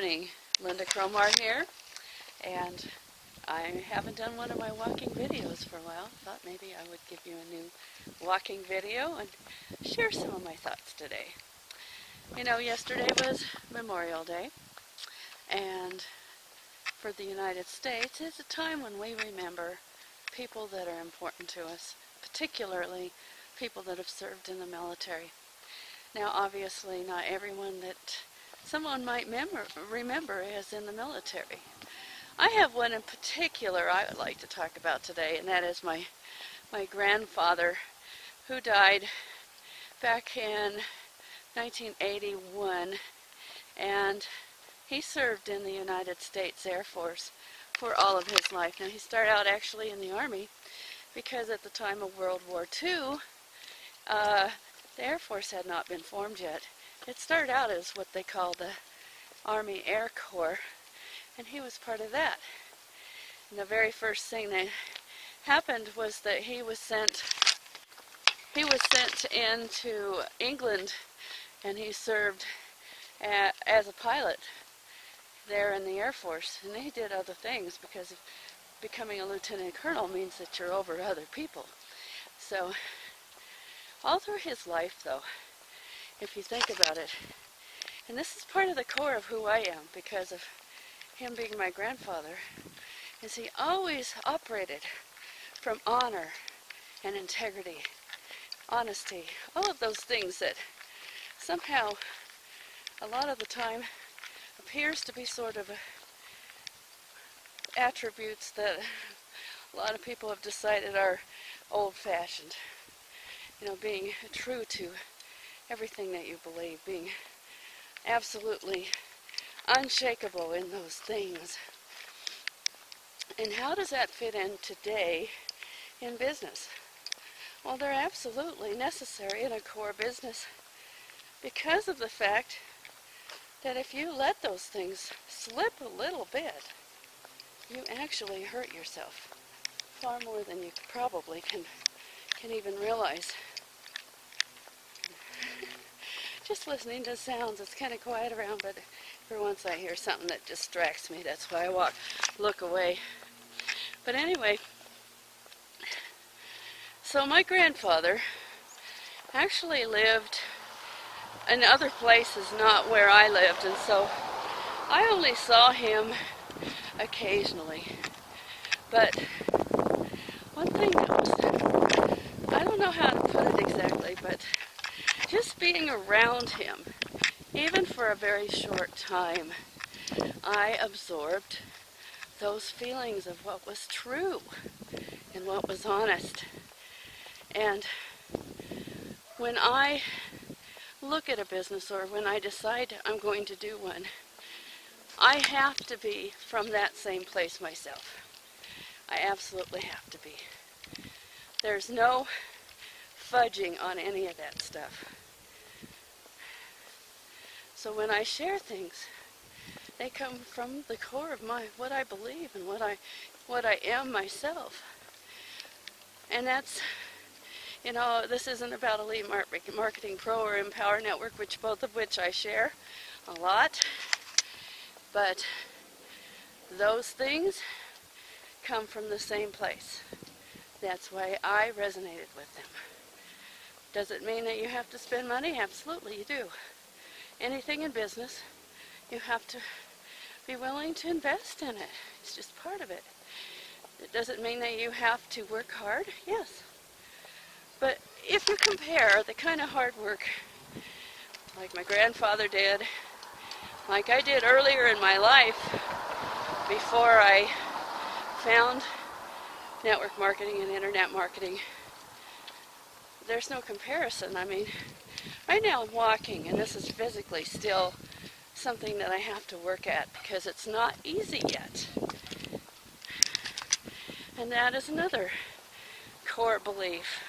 morning. Lynda Cromar here, and I haven't done one of my walking videos for a while. Thought maybe I would give you a new walking video and share some of my thoughts today. You know, yesterday was Memorial Day, and for the United States, it's a time when we remember people that are important to us, particularly people that have served in the military. Now, obviously, not everyone that someone might remember is in the military. I have one in particular I would like to talk about today, and that is my grandfather, who died back in 1981, and he served in the United States Air Force for all of his life. Now, he started out actually in the Army because at the time of World War II, the Air Force had not been formed yet. It started out as what they call the Army Air Corps, and he was part of that. And the very first thing that happened was that he was sent into England, and he served as a pilot there in the Air Force. And he did other things, because becoming a lieutenant colonel means that you're over other people. So all through his life, though, if you think about it, and this is part of the core of who I am because of him being my grandfather, is he always operated from honor and integrity, honesty, all of those things that somehow a lot of the time appears to be sort of attributes that a lot of people have decided are old-fashioned. You know, being true to everything that you believe, being absolutely unshakable in those things. And how does that fit in today in business? Well, they're absolutely necessary in a core business because of the fact that if you let those things slip a little bit, you actually hurt yourself far more than you probably can even realize. Just listening to sounds, it's kind of quiet around, but for once I hear something that distracts me. That's why I look away. But anyway, so my grandfather actually lived in other places, not where I lived, and so I only saw him occasionally. But one thing that was, I don't know how to put it exactly, but just being around him, even for a very short time, I absorbed those feelings of what was true and what was honest. And when I look at a business, or when I decide I'm going to do one, I have to be from that same place myself. I absolutely have to be. There's no fudging on any of that stuff. So when I share things, they come from the core of what I believe and what I am myself. And that's, you know, this isn't about Elite Marketing Pro or Empower Network, both of which I share a lot. But those things come from the same place. That's why I resonated with them. Does it mean that you have to spend money? Absolutely, you do. Anything in business, you have to be willing to invest in it. It's just part of it. Does it mean that you have to work hard? Yes. But if you compare the kind of hard work like my grandfather did, like I did earlier in my life before I found network marketing and internet marketing, there's no comparison. I mean, right now I'm walking, and this is physically still something that I have to work at because it's not easy yet. And that is another core belief,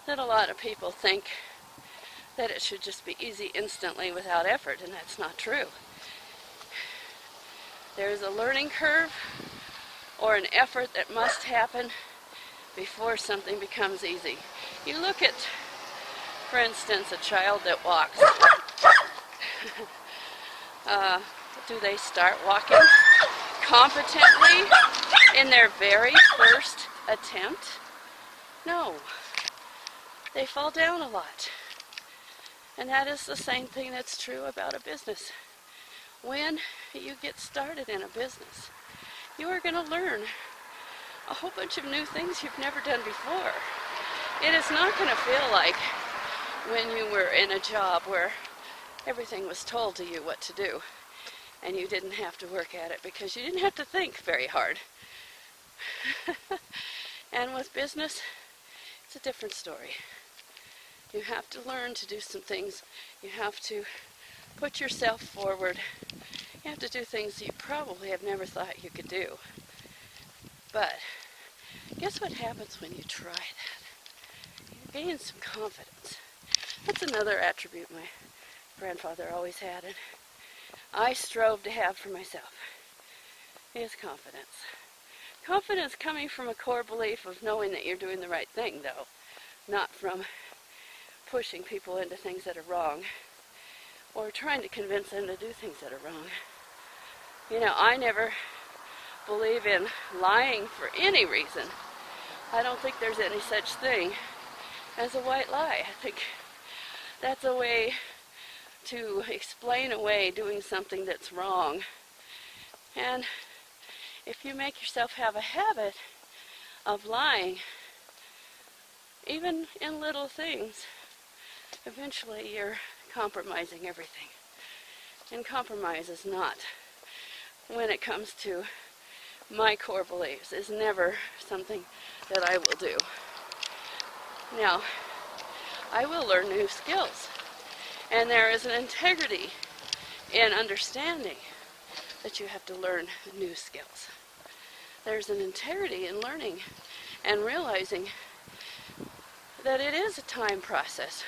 that a lot of people think that it should just be easy instantly without effort, and that's not true. There's a learning curve or an effort that must happen before something becomes easy. You look at, for instance, a child that walks. do they start walking competently in their very first attempt? No. They fall down a lot. And that is the same thing that's true about a business. When you get started in a business, you are going to learn a whole bunch of new things you've never done before. It is not going to feel like when you were in a job where everything was told to you what to do and you didn't have to work at it because you didn't have to think very hard. And with business, it's a different story. You have to learn to do some things. You have to put yourself forward. You have to do things you probably have never thought you could do. But guess what happens when you try that? You gain some confidence. That's another attribute my grandfather always had, and I strove to have for myself, is confidence. Confidence coming from a core belief of knowing that you're doing the right thing, though, not from pushing people into things that are wrong or trying to convince them to do things that are wrong. You know, I never believe in lying for any reason. I don't think there's any such thing as a white lie. I think that's a way to explain away doing something that's wrong. And if you make yourself have a habit of lying, even in little things, eventually you're compromising everything. And compromise is not, when it comes to my core beliefs, is never something that I will do. Now, I will learn new skills. And there is an integrity in understanding that you have to learn new skills. There's an integrity in learning and realizing that it is a time process,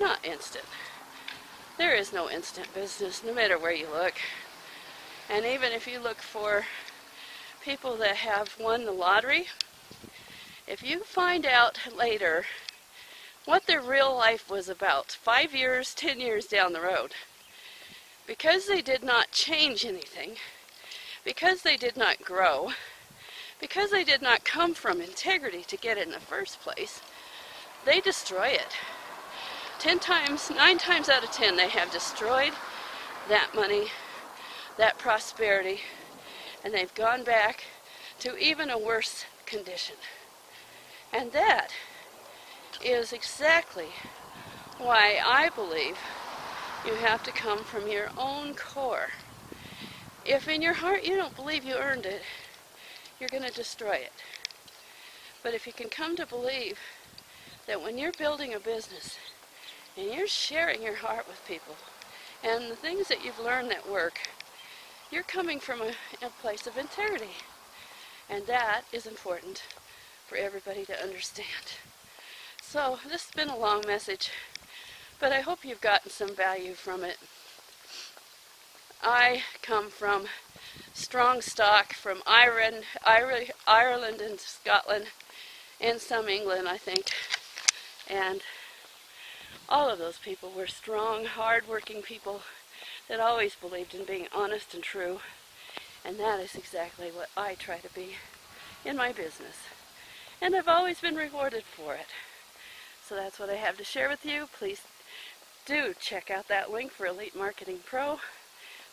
not instant. There is no instant business, no matter where you look. And even if you look for people that have won the lottery, if you find out later what their real life was about 5 years, 10 years down the road, because they did not change anything, because they did not grow, because they did not come from integrity to get it in the first place, they destroy it. 9 times out of 10, they have destroyed that money, that prosperity, and they've gone back to even a worse condition. And that is exactly why I believe you have to come from your own core. If in your heart you don't believe you earned it, you're going to destroy it. But if you can come to believe that when you're building a business and you're sharing your heart with people and the things that you've learned that work, you're coming from a place of integrity. And that is important for everybody to understand. So this has been a long message, but I hope you've gotten some value from it. I come from strong stock from Ireland and Scotland, and some England, I think. And all of those people were strong, hard-working people that always believed in being honest and true. And that is exactly what I try to be in my business. And I've always been rewarded for it. So that's what I have to share with you. Please do check out that link for Elite Marketing Pro,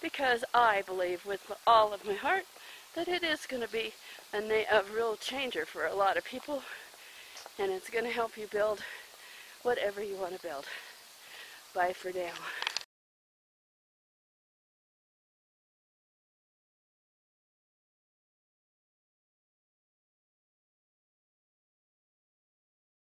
because I believe with all of my heart that it is going to be a real changer for a lot of people, and it's going to help you build whatever you want to build. Bye for now.